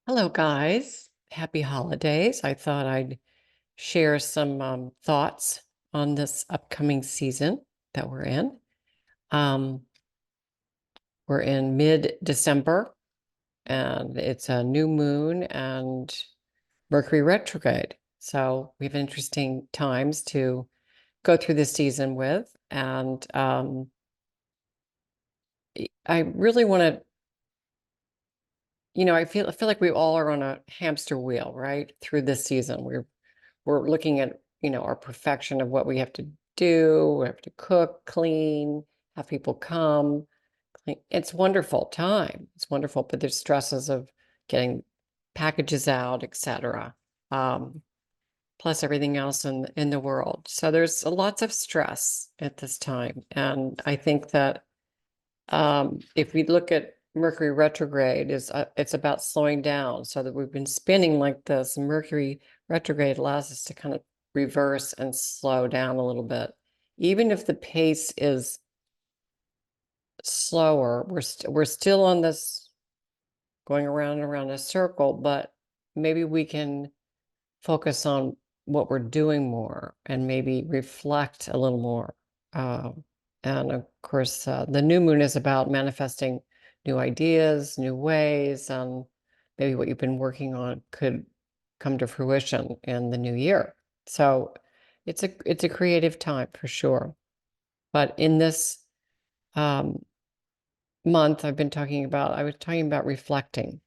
Hello, guys. Happy holidays. I thought I'd share some thoughts on this upcoming season that we're in. Um, we're in mid-December, and it's a new moon and Mercury retrograde. So we have interesting times to go through this season with. And I really want to, I feel like we all are on a hamster wheel, right? Through this season. We're looking at, our perfection of what we have to do. We have to cook, clean, have people come. Clean. It's wonderful time. It's wonderful, but there's stresses of getting packages out, etc. Plus everything else in the world. So there's lots of stress at this time. And I think that if we look at Mercury retrograde, it's about slowing down, so that we've been spinning like this. Mercury retrograde allows us to kind of reverse and slow down a little bit. Even if the pace is slower, we're still on this going around and around a circle, but maybe we can focus on what we're doing more and maybe reflect a little more. And of course, the new moon is about manifesting new ideas, new ways, and maybe what you've been working on could come to fruition in the new year. So it's a creative time for sure. But in this month, I was talking about reflecting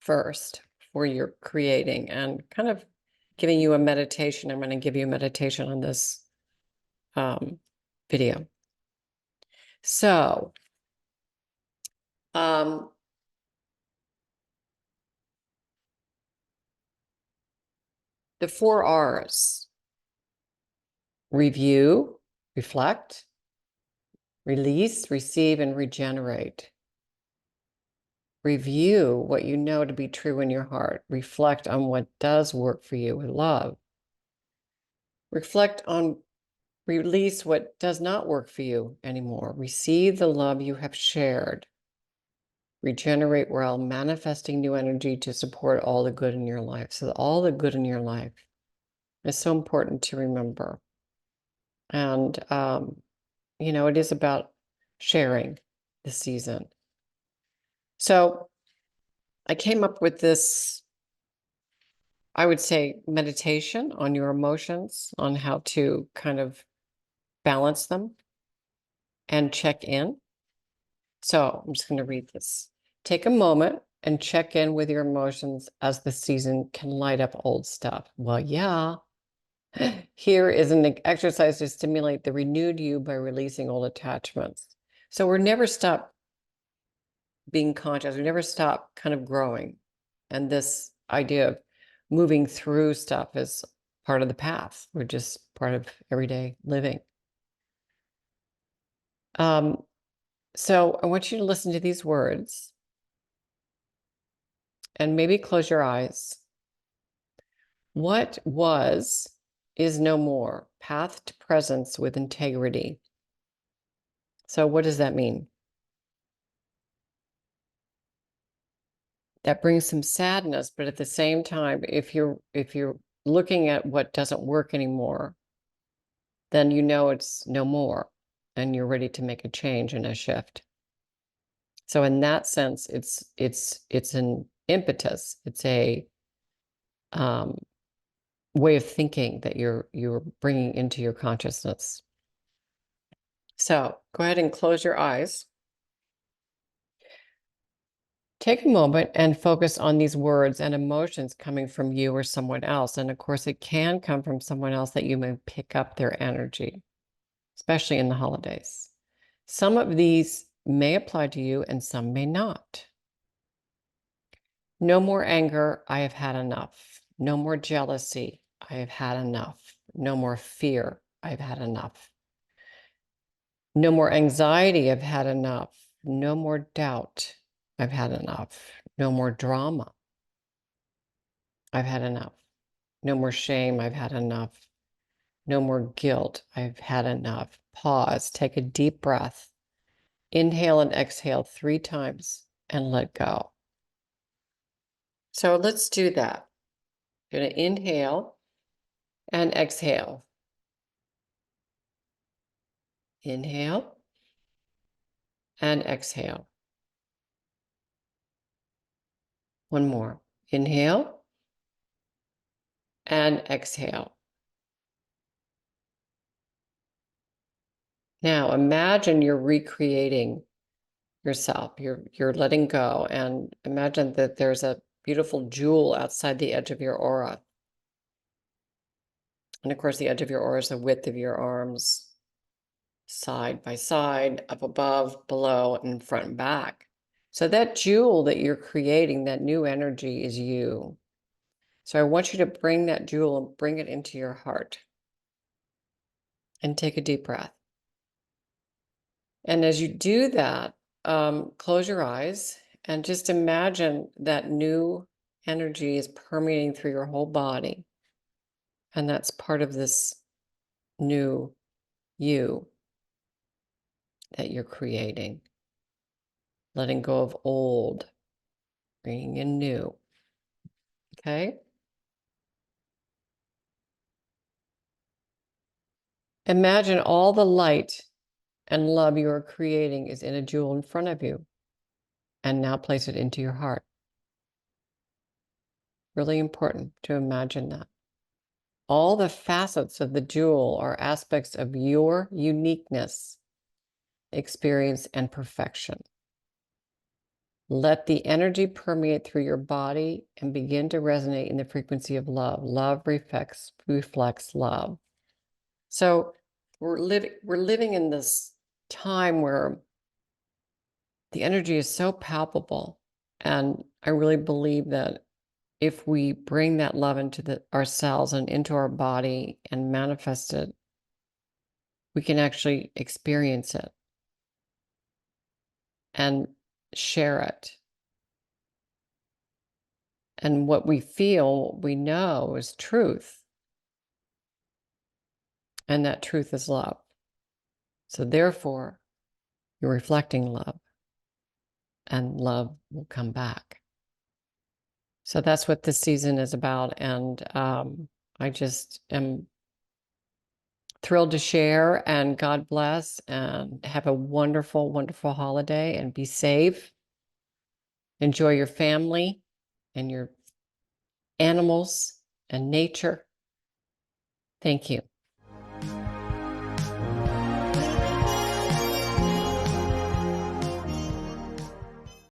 first before you're creating, and kind of giving you a meditation. I'm going to give you a meditation on this video. So, the 4 R's: review, reflect, release, receive, and regenerate. Review what you know to be true in your heart. Reflect on what does work for you with love. Release what does not work for you anymore. Receive the love you have shared. Regenerate while manifesting new energy to support all the good in your life. So all the good in your life is so important to remember. And, it is about sharing this season. So I came up with this, I would say, meditation on your emotions, on how to kind of balance them and check in. So I'm just going to read this. Take a moment and check in with your emotions as the season can light up old stuff. Well, yeah. Here is an exercise to stimulate the renewed you by releasing old attachments. So we're never stop being conscious. We never stop kind of growing. And this idea of moving through stuff is part of the path. We're just part of everyday living. So I want you to listen to these words and maybe close your eyes. What was is no more. Path to presence with integrity. So what does that mean? That brings some sadness, but at the same time, if you're looking at what doesn't work anymore, then you know it's no more, and you're ready to make a change and a shift. So in that sense, it's an impetus. It's a way of thinking that you're bringing into your consciousness. So go ahead and close your eyes. Take a moment and focus on these words and emotions coming from you or someone else. And of course, it can come from someone else that you may pick up their energy, especially in the holidays. Some of these may apply to you and some may not. No more anger, I have had enough. No more jealousy, I have had enough. No more fear, I've had enough. No more anxiety, I've had enough. No more doubt, I've had enough. No more drama, I've had enough. No more shame, I've had enough. No more guilt. I've had enough. Pause. Take a deep breath. Inhale and exhale 3 times and let go. So let's do that. You're going to inhale and exhale. Inhale and exhale. One more. Inhale and exhale. Now imagine you're recreating yourself. You're letting go, and imagine that there's a beautiful jewel outside the edge of your aura. And of course, the edge of your aura is the width of your arms, side by side, up above, below, and front and back. So that jewel that you're creating, that new energy, is you. So I want you to bring that jewel and bring it into your heart. And take a deep breath. And as you do that, close your eyes and just imagine that new energy is permeating through your whole body. And that's part of this new you that you're creating. Letting go of old, bringing in new. Okay? Imagine all the light and love you are creating is in a jewel in front of you. And now place it into your heart. Really important to imagine that. All the facets of the jewel are aspects of your uniqueness, experience, and perfection. Let the energy permeate through your body and begin to resonate in the frequency of love. Love reflects love. So we're living in this time where the energy is so palpable. And I really believe that if we bring that love into ourselves and into our body and manifest it, we can actually experience it and share it. And what we feel, we know is truth. And that truth is love. So therefore, you're reflecting love, and love will come back. So that's what this season is about. And I just am thrilled to share, and God bless, and have a wonderful, wonderful holiday, and be safe. Enjoy your family and your animals and nature. Thank you.